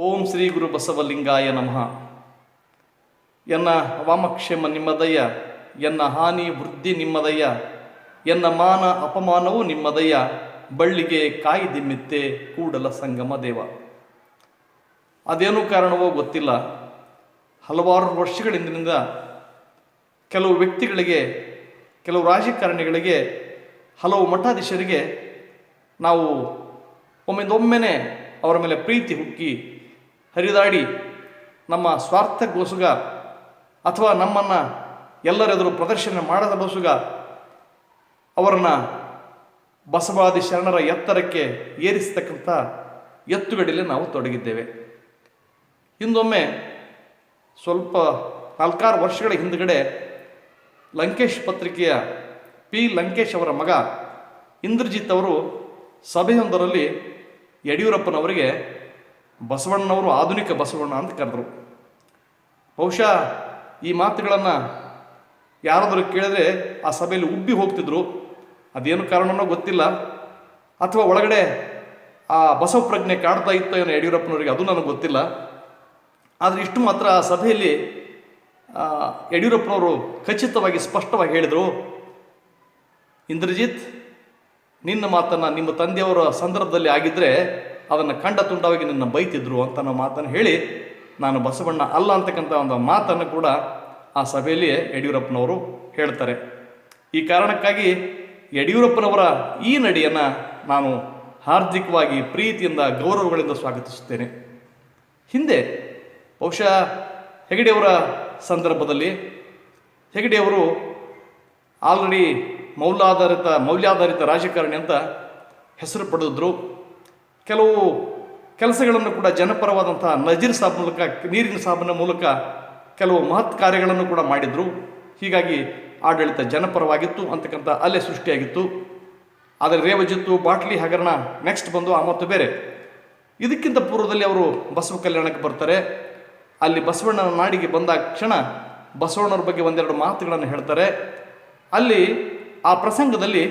ಓಂ ಶ್ರೀ ಗುರು ಬಸವಲಿಂಗಾಯ ನಮಃ. ಎನ್ನ ವಾಮಕ್ಷೇಮ ನಿಮ್ಮದಯ್ಯ, ಎನ್ನ ಹಾನಿ ವೃದ್ಧಿ ನಿಮ್ಮದಯ್ಯ, ಎನ್ನ ಮಾನ ಅಪಮಾನವೂ ನಿಮ್ಮದಯ್ಯ, ಬಳ್ಳಿಗೆ ಕಾಯಿ ದಿಮ್ಮಿತ್ತೆ ಕೂಡಲ ಸಂಗಮ ದೇವ. ಅದೇನು ಕಾರಣವೋ ಗೊತ್ತಿಲ್ಲ, ಹಲವಾರು ವರ್ಷಗಳಿಂದ ಕೆಲವು ವ್ಯಕ್ತಿಗಳಿಗೆ, ಕೆಲವು ರಾಜಕಾರಣಿಗಳಿಗೆ, ಹಲವು ಮಠಾಧೀಶರಿಗೆ ನಾವು ಒಮ್ಮೆಂದೊಮ್ಮೆನೆ ಅವರ ಮೇಲೆ ಪ್ರೀತಿ ಹುಕ್ಕಿ ಹರಿದಾಡಿ ನಮ್ಮ ಸ್ವಾರ್ಥಗೋಸುಗ ಅಥವಾ ನಮ್ಮನ್ನು ಎಲ್ಲರೆದುರು ಪ್ರದರ್ಶನ ಮಾಡದಗೋಸುಗ ಅವರನ್ನು ಬಸವಾದಿ ಶರಣರ ಎತ್ತರಕ್ಕೆ ಏರಿಸತಕ್ಕಂಥ ಎತ್ತುಗಡಿಯಲ್ಲಿ ನಾವು ತೊಡಗಿದ್ದೇವೆ. ಹಿಂದೊಮ್ಮೆ ಸ್ವಲ್ಪ 4-6 ವರ್ಷಗಳ ಹಿಂದುಗಡೆ ಲಂಕೇಶ್ ಪತ್ರಿಕೆಯ ಪಿ ಲಂಕೇಶ್ ಅವರ ಮಗ ಇಂದ್ರಜಿತ್ ಅವರು ಸಭೆಯೊಂದರಲ್ಲಿ ಯಡಿಯೂರಪ್ಪನವರಿಗೆ ಬಸವಣ್ಣನವರು ಆಧುನಿಕ ಬಸವಣ್ಣ ಅಂತ ಕರೆದರು. ಬಹುಶಃ ಈ ಮಾತುಗಳನ್ನು ಯಾರಾದರೂ ಕೇಳಿದ್ರೆ ಆ ಸಭೆಯಲ್ಲಿ ಉಬ್ಬಿ ಹೋಗ್ತಿದ್ರು. ಅದೇನು ಕಾರಣನೋ ಗೊತ್ತಿಲ್ಲ, ಅಥವಾ ಒಳಗಡೆ ಆ ಬಸವ ಪ್ರಜ್ಞೆ ಕಾಡ್ತಾ ಇತ್ತೋ ಏನೋ ಯಡಿಯೂರಪ್ಪನವರಿಗೆ, ಅದು ನನಗೆ ಗೊತ್ತಿಲ್ಲ. ಆದರೆ ಇಷ್ಟು ಮಾತ್ರ ಆ ಸಭೆಯಲ್ಲಿ ಯಡಿಯೂರಪ್ಪನವರು ಖಚಿತವಾಗಿ ಸ್ಪಷ್ಟವಾಗಿ ಹೇಳಿದರು, ಇಂದ್ರಜಿತ್, ನಿನ್ನ ಮಾತನ್ನು ನಿಮ್ಮ ತಂದೆಯವರ ಸಂದರ್ಭದಲ್ಲಿ ಆಗಿದ್ದರೆ ಅದನ್ನು ಕಂಡ ತುಂಡವಾಗಿ ನಿನ್ನ ಬೈತಿದ್ರು ಅಂತ ನಾವು ಮಾತನ್ನು ಹೇಳಿ, ನಾನು ಬಸವಣ್ಣ ಅಲ್ಲ ಅಂತಕ್ಕಂಥ ಒಂದು ಮಾತನ್ನು ಕೂಡ ಆ ಸಭೆಯಲ್ಲಿ ಯಡಿಯೂರಪ್ಪನವರು ಹೇಳ್ತಾರೆ. ಈ ಕಾರಣಕ್ಕಾಗಿ ಯಡಿಯೂರಪ್ಪನವರ ಈ ನಡೆಯನ್ನು ನಾನು ಹಾರ್ದಿಕವಾಗಿ ಪ್ರೀತಿಯಿಂದ ಗೌರವಗಳಿಂದ ಸ್ವಾಗತಿಸುತ್ತೇನೆ. ಹಿಂದೆ ಬಹುಶಃ ಹೆಗಡೆಯವರ ಸಂದರ್ಭದಲ್ಲಿ ಹೆಗಡೆಯವರು ಆಲ್ರೆಡಿ ಮೌಲ್ಯಾಧಾರಿತ ರಾಜಕಾರಣಿ ಅಂತ ಹೆಸರು ಪಡೆದಿದ್ರು. ಕೆಲವು ಕೆಲಸಗಳನ್ನು ಕೂಡ ಜನಪರವಾದಂಥ ನಜೀರ್ ಸಾಬ್ ಮೂಲಕ, ನೀರಿನ ಸಾಬನ ಮೂಲಕ ಕೆಲವು ಮಹತ್ ಕಾರ್ಯಗಳನ್ನು ಕೂಡ ಮಾಡಿದರು. ಹೀಗಾಗಿ ಆಡಳಿತ ಜನಪರವಾಗಿತ್ತು ಅಂತಕ್ಕಂಥ ಅಲೆ ಸೃಷ್ಟಿಯಾಗಿತ್ತು. ಆದರೆ ರೇವಜಿತ್ತು, ಬಾಟ್ಲಿ ಹಗರಣ ನೆಕ್ಸ್ಟ್ ಬಂದು ಆ ಮತ್ತು ಬೇರೆ. ಇದಕ್ಕಿಂತ ಪೂರ್ವದಲ್ಲಿ ಅವರು ಬಸವ ಕಲ್ಯಾಣಕ್ಕೆ ಬರ್ತಾರೆ. ಅಲ್ಲಿ ಬಸವಣ್ಣನ ನಾಡಿಗೆ ಬಂದ ಕ್ಷಣ ಬಸವಣ್ಣವ್ರ ಬಗ್ಗೆ ಒಂದೆರಡು ಮಾತುಗಳನ್ನು ಹೇಳ್ತಾರೆ. ಅಲ್ಲಿ ಆ ಪ್ರಸಂಗದಲ್ಲಿ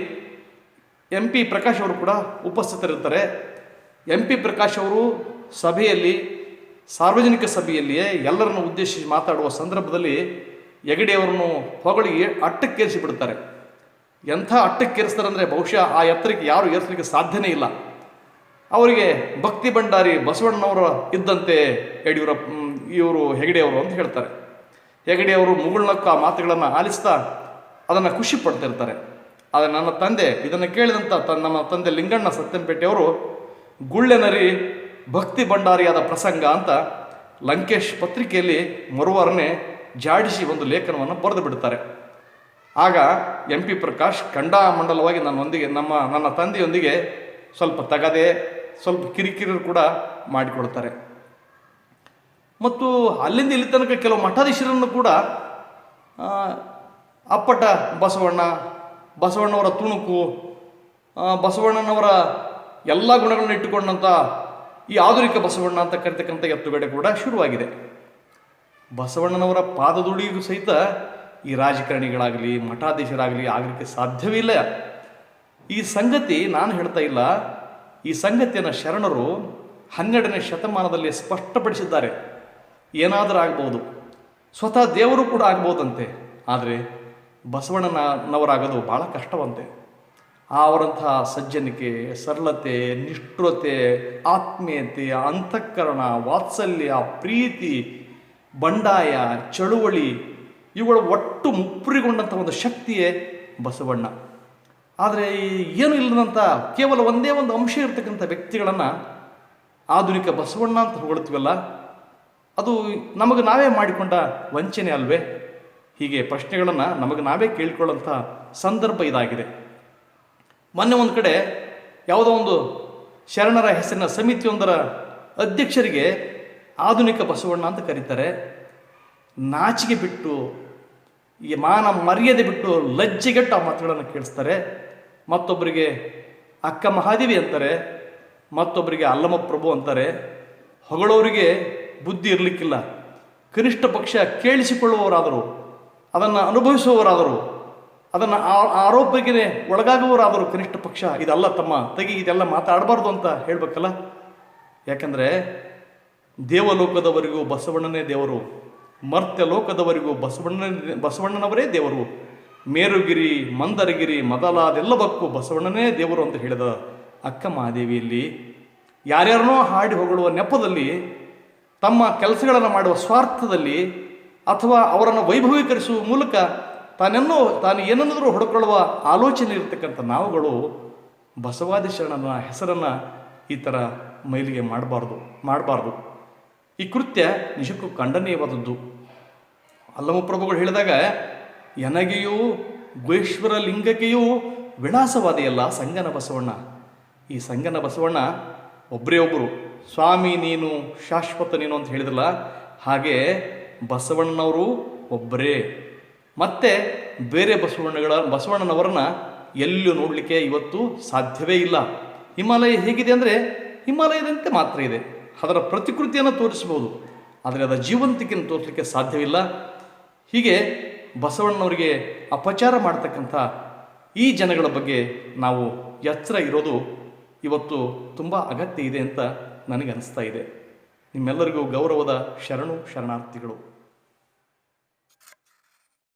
MP ಪ್ರಕಾಶ್ ಅವರು ಕೂಡ ಉಪಸ್ಥಿತರಿರ್ತಾರೆ. MP ಪ್ರಕಾಶ್ ಅವರು ಸಭೆಯಲ್ಲಿ, ಸಾರ್ವಜನಿಕ ಸಭೆಯಲ್ಲಿಯೇ ಎಲ್ಲರನ್ನು ಉದ್ದೇಶಿಸಿ ಮಾತಾಡುವ ಸಂದರ್ಭದಲ್ಲಿ ಹೆಗಡೆಯವರನ್ನು ಹೊಗಳಿ ಅಟ್ಟಕ್ಕೇರಿಸಿ ಬಿಡ್ತಾರೆ. ಎಂಥ ಅಟ್ಟಕ್ಕೇರಿಸ್ತಾರೆ ಅಂದರೆ ಬಹುಶಃ ಆ ಎತ್ತರಕ್ಕೆ ಯಾರು ಏರಿಸಲಿಕ್ಕೆ ಸಾಧ್ಯನೇ ಇಲ್ಲ. ಅವರಿಗೆ ಭಕ್ತಿ ಭಂಡಾರಿ ಬಸವಣ್ಣನವರ ಇದ್ದಂತೆ ಹೆಗಡೆಯವರು ಅಂತ ಹೇಳ್ತಾರೆ. ಹೆಗಡೆಯವರು ಮುಗುಳ್ನಕ್ಕ ಆ ಮಾತುಗಳನ್ನು ಆಲಿಸ್ತಾ ಅದನ್ನು ಖುಷಿ ಪಡ್ತಿರ್ತಾರೆ. ಆದರೆ ನನ್ನ ತಂದೆ ಇದನ್ನು ಕೇಳಿದಂಥ ನಮ್ಮ ತಂದೆ ಲಿಂಗಣ್ಣ ಸತ್ಯಂಪೇಟೆಯವರು ಗುಳ್ಳೆನರಿ ಭಕ್ತಿ ಭಂಡಾರಿಯಾದ ಪ್ರಸಂಗ ಅಂತ ಲಂಕೇಶ್ ಪತ್ರಿಕೆಯಲ್ಲಿ ಮರುವಾರನೇ ಜಾಡಿಸಿ ಒಂದು ಲೇಖನವನ್ನು ಬರೆದು ಬಿಡ್ತಾರೆ. ಆಗ MP ಪ್ರಕಾಶ್ ಖಂಡಾಮಂಡಲವಾಗಿ ನನ್ನ ತಂದೆಯೊಂದಿಗೆ ಸ್ವಲ್ಪ ತಗದೆ, ಸ್ವಲ್ಪ ಕಿರಿಕಿರಿ ಕೂಡ ಮಾಡಿಕೊಡ್ತಾರೆ. ಮತ್ತು ಅಲ್ಲಿಂದ ಇಲ್ಲಿ ತನಕ ಕೆಲವು ಮಠಾಧೀಶರನ್ನು ಕೂಡ ಅಪ್ಪಟ ಬಸವಣ್ಣವರ ತುಣುಕು, ಬಸವಣ್ಣನವರ ಎಲ್ಲ ಗುಣಗಳನ್ನು ಇಟ್ಟುಕೊಂಡಂಥ ಈ ಆಧುನಿಕ ಬಸವಣ್ಣ ಅಂತ ಕರಿತಕ್ಕಂಥ ಎತ್ತುಗಡೆ ಕೂಡ ಶುರುವಾಗಿದೆ. ಬಸವಣ್ಣನವರ ಪಾದದುಡಿಗೂ ಸಹಿತ ಈ ರಾಜಕಾರಣಿಗಳಾಗಲಿ ಮಠಾಧೀಶರಾಗಲಿ ಆಗಲಿಕ್ಕೆ ಸಾಧ್ಯವೇ ಇಲ್ಲ. ಈ ಸಂಗತಿ ನಾನು ಹೇಳ್ತಾ ಇಲ್ಲ, ಈ ಸಂಗತಿಯನ್ನು ಶರಣರು 12ನೇ ಶತಮಾನದಲ್ಲಿ ಸ್ಪಷ್ಟಪಡಿಸಿದ್ದಾರೆ. ಏನಾದರೂ ಆಗ್ಬೋದು, ಸ್ವತಃ ದೇವರು ಕೂಡ ಆಗ್ಬೋದಂತೆ. ಆದರೆ ಬಸವಣ್ಣನವರಾಗೋದು ಭಾಳ ಕಷ್ಟವಂತೆ. ಅವರಂತಹ ಸಜ್ಜನಿಕೆ, ಸರಳತೆ, ನಿಷ್ಠುರತೆ, ಆತ್ಮೀಯತೆ, ಅಂತಃಕರಣ, ವಾತ್ಸಲ್ಯ, ಪ್ರೀತಿ, ಬಂಡಾಯ, ಚಳುವಳಿ ಇವುಗಳು ಒಟ್ಟು ಮುಪ್ಪುರಿಗೊಂಡಂಥ ಒಂದು ಶಕ್ತಿಯೇ ಬಸವಣ್ಣ. ಆದರೆ ಏನು ಇಲ್ಲದಂಥ ಕೇವಲ ಒಂದೇ ಒಂದು ಅಂಶ ಇರತಕ್ಕಂಥ ವ್ಯಕ್ತಿಗಳನ್ನು ಆಧುನಿಕ ಬಸವಣ್ಣ ಅಂತ ಹೊಗಳ್ತೀವಲ್ಲ, ಅದು ನಮಗೆ ನಾವೇ ಮಾಡಿಕೊಂಡ ವಂಚನೆ ಅಲ್ವೇ? ಹೀಗೆ ಪ್ರಶ್ನೆಗಳನ್ನು ನಮಗೆ ನಾವೇ ಕೇಳಿಕೊಳ್ಳುವಂಥ ಸಂದರ್ಭ ಇದಾಗಿದೆ. ಮೊನ್ನೆ ಒಂದು ಕಡೆ ಯಾವುದೋ ಒಂದು ಶರಣರ ಹೆಸರಿನ ಸಮಿತಿಯೊಂದರ ಅಧ್ಯಕ್ಷರಿಗೆ ಆಧುನಿಕ ಬಸವಣ್ಣ ಅಂತ ಕರೀತಾರೆ. ನಾಚಿಕೆ ಬಿಟ್ಟು, ಈ ಮಾನ ಮರ್ಯಾದೆ ಬಿಟ್ಟು ಲಜ್ಜೆಗೆಟ್ಟು ಆ ಮಾತುಗಳನ್ನು ಕೇಳಿಸ್ತಾರೆ. ಮತ್ತೊಬ್ಬರಿಗೆ ಅಕ್ಕ ಮಹಾದೇವಿ ಅಂತಾರೆ, ಮತ್ತೊಬ್ಬರಿಗೆ ಅಲ್ಲಮ ಪ್ರಭು ಅಂತಾರೆ. ಹೊಗಳವರಿಗೆ ಬುದ್ಧಿ ಇರಲಿಕ್ಕಿಲ್ಲ. ಕನಿಷ್ಠ ಪಕ್ಷ ಕೇಳಿಸಿಕೊಳ್ಳುವವರಾದರು, ಅದನ್ನು ಅನುಭವಿಸುವವರಾದರು, ಅದನ್ನು ಆರೋಪಕ್ಕೆ ಒಳಗಾಗುವವರಾದರೂ ಕನಿಷ್ಠ ಪಕ್ಷ ಇದಲ್ಲ ತಮ್ಮ ತೆಗಿ, ಇದೆಲ್ಲ ಮಾತಾಡಬಾರ್ದು ಅಂತ ಹೇಳಬೇಕಲ್ಲ. ಯಾಕಂದರೆ ದೇವಲೋಕದವರಿಗೂ ಬಸವಣ್ಣನೇ ದೇವರು, ಮರ್ತ್ಯ ಲೋಕದವರಿಗೂ ಬಸವಣ್ಣನವರೇ ದೇವರು, ಮೇರುಗಿರಿ ಮಂದರಗಿರಿ ಮೊದಲಾದೆಲ್ಲವಕ್ಕೂ ಬಸವಣ್ಣನೇ ದೇವರು ಅಂತ ಹೇಳಿದ ಅಕ್ಕ ಮಹಾದೇವಿಯಲ್ಲಿ ಯಾರ್ಯಾರನೋ ಹಾಡಿ ಹೊಗಳುವ ನೆಪದಲ್ಲಿ, ತಮ್ಮ ಕೆಲಸಗಳನ್ನು ಮಾಡುವ ಸ್ವಾರ್ಥದಲ್ಲಿ, ಅಥವಾ ಅವರನ್ನು ವೈಭವೀಕರಿಸುವ ಮೂಲಕ ತಾನು ಏನನ್ನಾದರೂ ಹೊಡ್ಕೊಳ್ಳುವ ಆಲೋಚನೆ ಇರತಕ್ಕಂಥ ನಾವುಗಳು ಬಸವಾದಿ ಶರಣನ ಹೆಸರನ್ನು ಈ ಥರ ಮೈಲಿಗೆ ಮಾಡಬಾರ್ದು. ಈ ಕೃತ್ಯ ನಿಜಕ್ಕೂ ಖಂಡನೀಯವಾದದ್ದು. ಅಲ್ಲಮಪ್ರಭುಗಳು ಹೇಳಿದಾಗ, ಎನಗೆಯೂ ಗುಹೇಶ್ವರ ಲಿಂಗಕ್ಕೆಯೂ ವಿಳಾಸವಾದಿಯಲ್ಲ ಸಂಗನ ಬಸವಣ್ಣ. ಈ ಸಂಗನ ಬಸವಣ್ಣ ಒಬ್ಬರೇ ಒಬ್ಬರು, ಸ್ವಾಮಿ ನೀನು ಶಾಶ್ವತ ನೀನು ಅಂತ ಹೇಳಿದ್ರಲ್ಲ, ಹಾಗೆ ಬಸವಣ್ಣನವರು ಒಬ್ಬರೇ. ಮತ್ತೆ ಬೇರೆ ಬಸವಣ್ಣನವರನ್ನ ಎಲ್ಲೂ ನೋಡಲಿಕ್ಕೆ ಇವತ್ತು ಸಾಧ್ಯವೇ ಇಲ್ಲ. ಹಿಮಾಲಯ ಹೇಗಿದೆ ಅಂದರೆ ಹಿಮಾಲಯದಂತೆ ಮಾತ್ರ ಇದೆ, ಅದರ ಪ್ರತಿಕೃತಿಯನ್ನು ತೋರಿಸಬಹುದು, ಆದರೆ ಅದರ ಜೀವಂತಿಕೆಯನ್ನು ತೋರಿಸಲಿಕ್ಕೆ ಸಾಧ್ಯವಿಲ್ಲ. ಹೀಗೆ ಬಸವಣ್ಣನವರಿಗೆ ಅಪಚಾರ ಮಾಡ್ತಕ್ಕಂಥ ಈ ಜನಗಳ ಬಗ್ಗೆ ನಾವು ಎಚ್ಚರ ಇರೋದು ಇವತ್ತು ತುಂಬ ಅಗತ್ಯ ಇದೆ ಅಂತ ನನಗೆ ಅನಿಸ್ತಾ ಇದೆ. ನಿಮ್ಮೆಲ್ಲರಿಗೂ ಗೌರವದ ಶರಣಾರ್ಥಿಗಳು.